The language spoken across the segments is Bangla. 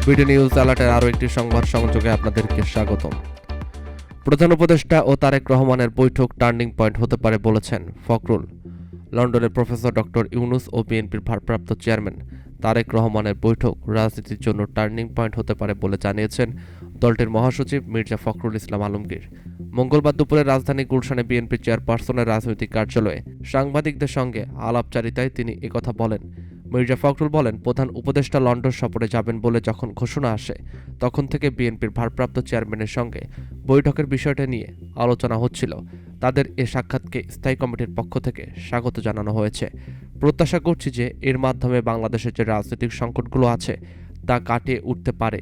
বিডি নিউজ অ্যালার্টের আরও একটি সংবাদ সংযোগে আপনাদেরকে স্বাগতম। প্রধান উপদেষ্টা ও তারেক রহমানের বৈঠক টার্নিং পয়েন্ট হতে পারে বলেছেন ফখরুল। লন্ডনের প্রফেসর ডক্টর ইউনুস ও বিএনপির ভারপ্রাপ্ত চেয়ারম্যান তারেক রহমানের বৈঠক রাজনীতির জন্য টার্নিং পয়েন্ট হতে পারে বলে জানিয়েছেন দলটির মহাসচিব মির্জা ফখরুল ইসলাম আলমগীর। মঙ্গলবার দুপুরে রাজধানী গুলশানে বিএনপি চেয়ারপারসনের রাজনৈতিক কার্যালয়ে সাংবাদিকদের সঙ্গে আলাপচারিতায় তিনি একথা বলেন। মির্জা ফখরুল বলেন, প্রধান উপদেষ্টা লন্ডন সফরে যাবেন বলে যখন ঘোষণা আসে তখন থেকে বিএনপির ভারপ্রাপ্ত চেয়ারম্যানের সঙ্গে বৈঠকের বিষয়টা নিয়ে আলোচনা হচ্ছিল। তাদের এ সাক্ষাৎকে স্থায়ী কমিটির পক্ষ থেকে স্বাগত জানানো হয়েছে। প্রত্যাশা করছি যে এর মাধ্যমে বাংলাদেশের যে রাজনৈতিক সংকটগুলো আছে তা কাটিয়ে উঠতে পারে।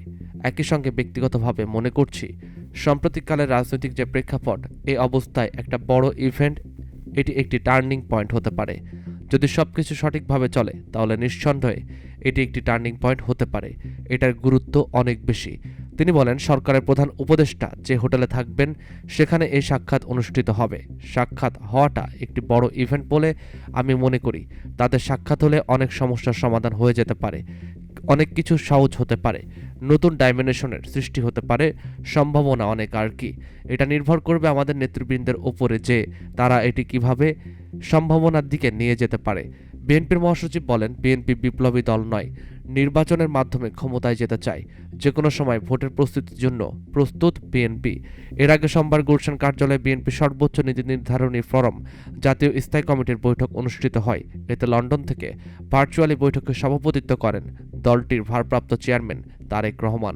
একই সঙ্গে ব্যক্তিগতভাবে মনে করছি সাম্প্রতিককালের রাজনৈতিক যে প্রেক্ষাপট, এই অবস্থায় একটা বড় ইভেন্ট, এটি একটি টার্নিং পয়েন্ট হতে পারে। যদি সবকিছু সঠিকভাবে চলে তাহলে নিঃসন্দেহে এটি একটি টার্নিং পয়েন্ট হতে পারে। এটার গুরুত্ব অনেক বেশি। তিনি বলেন, সরকারের প্রধান উপদেষ্টা যে হোটেলে থাকবেন সেখানে এই সাক্ষাৎ অনুষ্ঠিত হবে। সাক্ষাৎ হওয়াটা একটি বড় ইভেন্ট বলে আমি মনে করি। তাদের সাক্ষাৎ হলে অনেক সমস্যার সমাধান হয়ে যেতে পারে, অনেক কিছু সহজ হতে পারে, নতুন ডাইমেনশনের সৃষ্টি হতে পারে, সম্ভাবনা অনেক আর কি। এটা নির্ভর করবে আমাদের নেতৃবৃন্দের ওপরে যে তারা এটি কিভাবে সম্ভাবনার দিকে নিয়ে যেতে পারে। বিএনপির মহাসচিব বলেন, বিএনপি বিপ্লবী দল নয়, নির্বাচনের মাধ্যমে ক্ষমতায় যেতে চায়। যে কোনো সময় ভোটের প্রস্তুতির জন্য প্রস্তুত বিএনপি। এর আগে সোমবার গুলশান কার্যালয়ে বিএনপি সর্বোচ্চ নীতি নির্ধারণী ফোরাম জাতীয় স্থায়ী কমিটির বৈঠক অনুষ্ঠিত হয়। এতে লন্ডন থেকে ভার্চুয়ালি বৈঠকে সভাপতিত্ব করেন দলটির ভারপ্রাপ্ত চেয়ারম্যান তারেক রহমান।